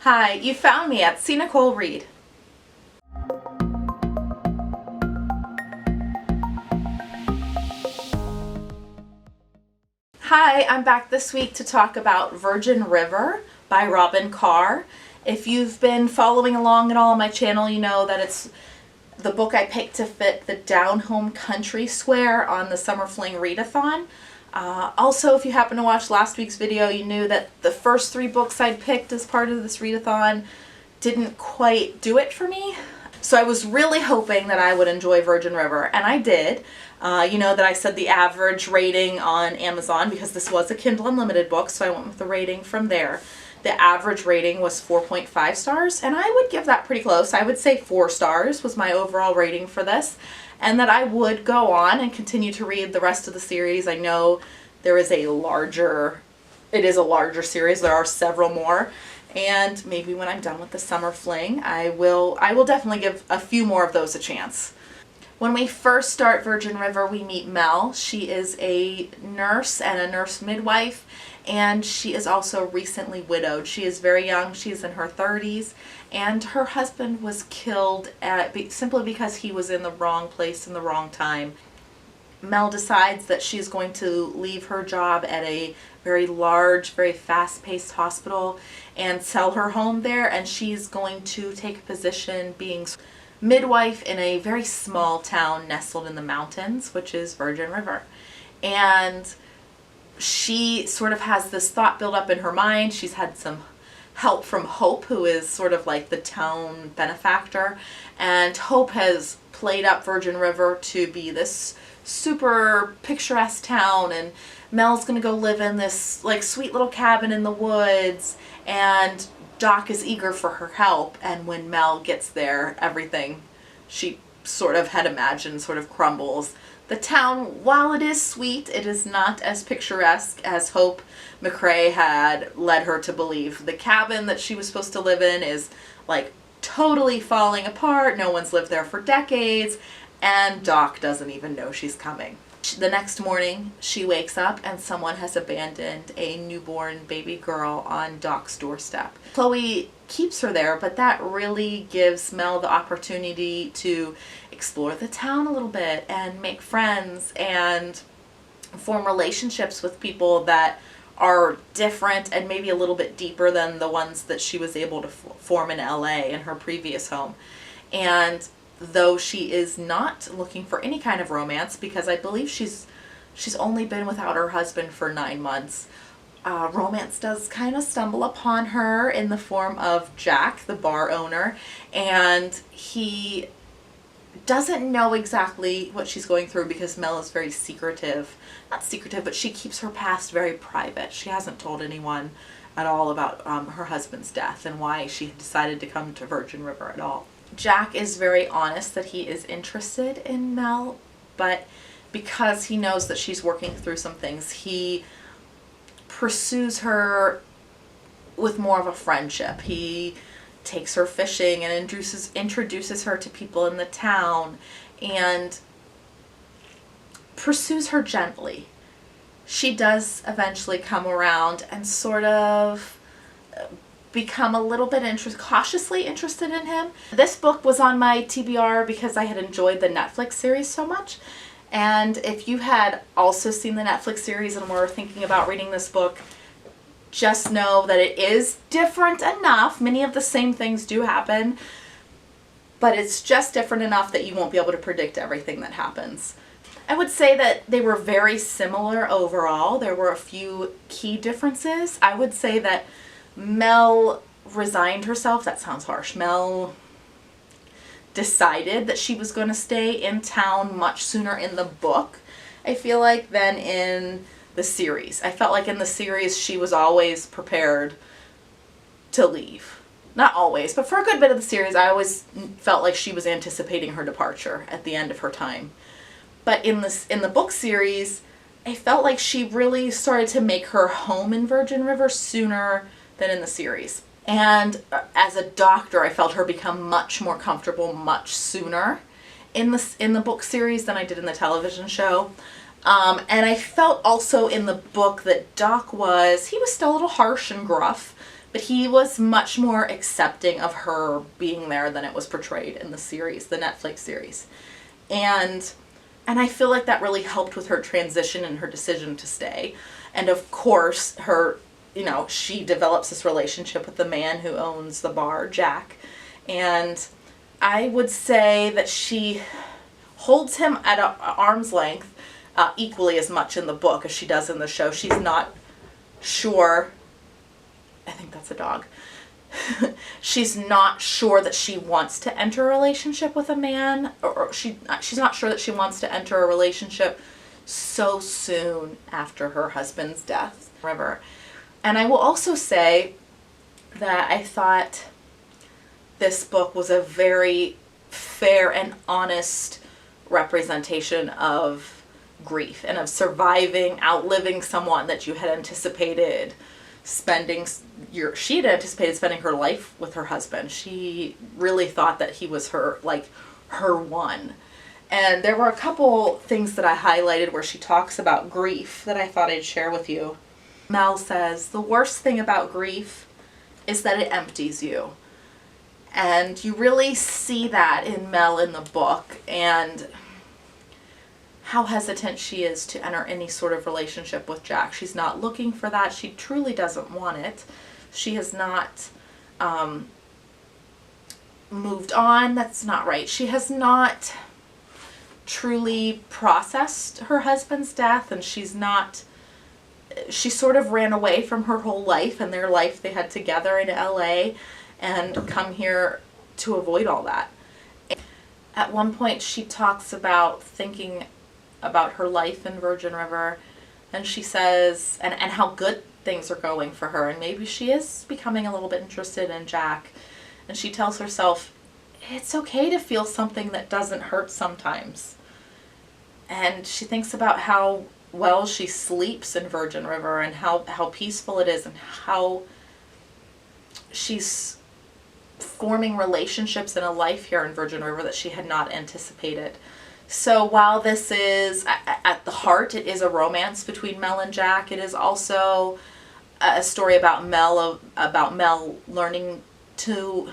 Hi, you found me at See Nicole Read. Hi, I'm back this week to talk about Virgin River by Robyn Carr. If you've been following along at all on my channel, you know that it's the book I picked to fit the Down Home Country Square on the Summer Fling Readathon. Also, if you happened to watch last week's video, you knew that the first 3 books I'd picked as part of this readathon didn't quite do it for me. So I was really hoping that I would enjoy Virgin River, and I did. You know that I said the average rating on Amazon, because this was a Kindle Unlimited book, so I went with the rating from there. The average rating was 4.5 stars, and I would give that pretty close. I would say 4 stars was my overall rating for this, and that I would go on and continue to read the rest of the series. I know there is it is a larger series. There are several more, and maybe when I'm done with the Summer Fling, I will definitely give a few more of those a chance. When we first start Virgin River, we meet Mel. She is a nurse and a nurse midwife, and she is also recently widowed. She is very young. She's in her 30s, and her husband was killed simply because he was in the wrong place in the wrong time. Mel decides that she's going to leave her job at a very large, very fast-paced hospital and sell her home there, and she's going to take a position being midwife in a very small town nestled in the mountains, which is Virgin River. And she sort of has this thought build up in her mind. She's had some help from Hope, who is sort of like the town benefactor, and Hope has played up Virgin River to be this super picturesque town, and Mel's gonna go live in this like sweet little cabin in the woods, and Doc is eager for her help, and when Mel gets there, everything she sort of had imagined sort of crumbles. The town, while it is sweet, it is not as picturesque as Hope McCrae had led her to believe. The cabin that she was supposed to live in is like totally falling apart. No one's lived there for decades, and Doc doesn't even know she's coming. The next morning, she wakes up and someone has abandoned a newborn baby girl on Doc's doorstep. Chloe keeps her there, but that really gives Mel the opportunity to explore the town a little bit and make friends and form relationships with people that are different and maybe a little bit deeper than the ones that she was able to form in LA in her previous home. And though she is not looking for any kind of romance, because I believe she's only been without her husband for 9 months, romance does kind of stumble upon her in the form of Jack, the bar owner, and he doesn't know exactly what she's going through because Mel is very secretive. Not secretive, but she keeps her past very private. She hasn't told anyone at all about her husband's death and why she decided to come to Virgin River at all. Jack is very honest that he is interested in Mel, but because he knows that she's working through some things, he pursues her with more of a friendship. He takes her fishing and introduces her to people in the town and pursues her gently. She does eventually come around and sort of become a little bit cautiously interested in him. This book was on my TBR because I had enjoyed the Netflix series so much. And if you had also seen the Netflix series and were thinking about reading this book, just know that it is different enough. Many of the same things do happen, but it's just different enough that you won't be able to predict everything that happens. I would say that they were very similar overall. There were a few key differences. I would say that Mel resigned herself. That sounds harsh. Mel decided that she was going to stay in town much sooner in the book, I feel like, than in the series. I felt like in the series she was always prepared to leave. Not always, but for a good bit of the series I always felt like she was anticipating her departure at the end of her time. But in the book series, I felt like she really started to make her home in Virgin River sooner than in the series. And as a doctor, I felt her become much more comfortable much sooner in the book series than I did in the television show. And I felt also in the book that Doc was still a little harsh and gruff, but he was much more accepting of her being there than it was portrayed in the series, the Netflix series. And I feel like that really helped with her transition and her decision to stay. And of course, her, she develops this relationship with the man who owns the bar, Jack. And I would say that she holds him at an arm's length equally as much in the book as she does in the show. She's not sure. I think that's a dog. She's not sure that she wants to enter a relationship with a man, or she's not sure that she wants to enter a relationship so soon after her husband's death. River. And I will also say that I thought this book was a very fair and honest representation of grief and of surviving, outliving someone that you had anticipated she had anticipated spending her life with her husband. She really thought that he was her one. And there were a couple things that I highlighted where she talks about grief that I thought I'd share with you. Mel says, the worst thing about grief is that it empties you. And you really see that in Mel in the book, and how hesitant she is to enter any sort of relationship with Jack. She's not looking for that. She truly doesn't want it. She has not moved on. That's not right. She has not truly processed her husband's death, and she sort of ran away from her whole life and their life they had together in LA and come here to avoid all that. At one point she talks about thinking about her life in Virgin River, and she says, and how good things are going for her, and maybe she is becoming a little bit interested in Jack, and she tells herself it's okay to feel something that doesn't hurt sometimes. And she thinks about how well she sleeps in Virgin River and how peaceful it is, and how she's forming relationships in a life here in Virgin River that she had not anticipated. So while this is, at the heart, it is a romance between Mel and Jack, it is also a story about Mel learning to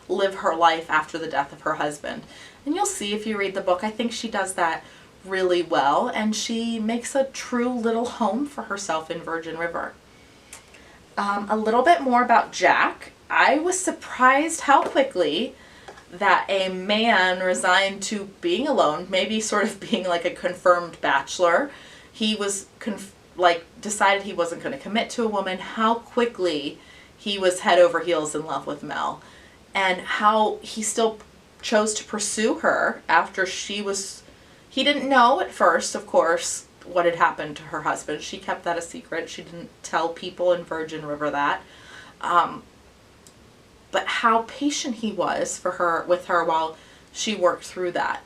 live her life after the death of her husband. And you'll see if you read the book, I think she does that really well, and she makes a true little home for herself in Virgin River. A little bit more about Jack. I was surprised how quickly that a man resigned to being alone, maybe sort of being like a confirmed bachelor. He was decided he wasn't going to commit to a woman, how quickly he was head over heels in love with Mel, and how he still chose to pursue her after he didn't know at first, of course, what had happened to her husband. She kept that a secret. She didn't tell people in Virgin River that. But how patient he was with her while she worked through that.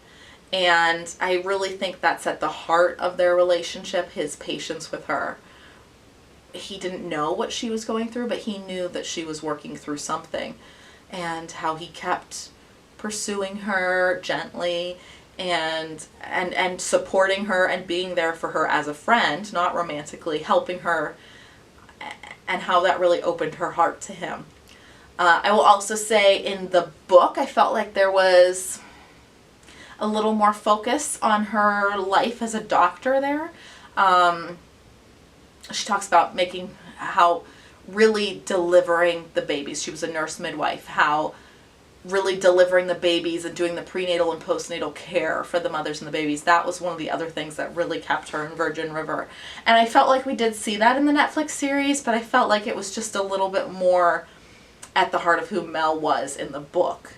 And I really think that's at the heart of their relationship, his patience with her. He didn't know what she was going through, but he knew that she was working through something, and how he kept pursuing her gently and supporting her and being there for her as a friend, not romantically, helping her, and how that really opened her heart to him. I will also say in the book, I felt like there was a little more focus on her life as a doctor there. She talks about how really delivering the babies. She was a nurse midwife, how really delivering the babies and doing the prenatal and postnatal care for the mothers and the babies. That was one of the other things that really kept her in Virgin River. And I felt like we did see that in the Netflix series, but I felt like it was just a little bit more at the heart of who Mel was in the book.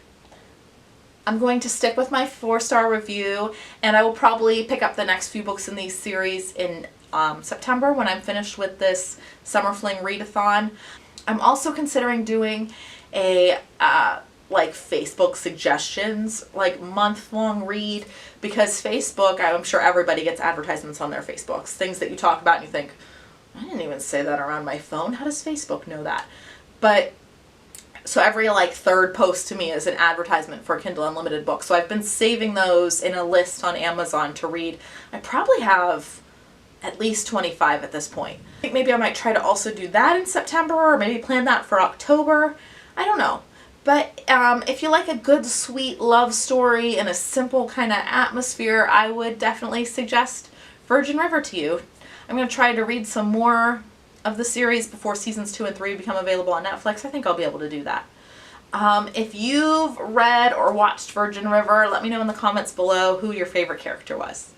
I'm going to stick with my 4-star review, and I will probably pick up the next few books in these series in September when I'm finished with this Summer Fling Readathon. I'm also considering doing a Facebook suggestions, month-long read, because Facebook, I'm sure everybody gets advertisements on their Facebooks, things that you talk about and you think, I didn't even say that around my phone. How does Facebook know that? But so every third post to me is an advertisement for a Kindle Unlimited book. So I've been saving those in a list on Amazon to read. I probably have at least 25 at this point. I think maybe I might try to also do that in September, or maybe plan that for October. I don't know. But if you like a good, sweet love story in a simple kind of atmosphere, I would definitely suggest Virgin River to you. I'm going to try to read some more of the series before seasons 2 and 3 become available on Netflix. I think I'll be able to do that. If you've read or watched Virgin River, let me know in the comments below who your favorite character was.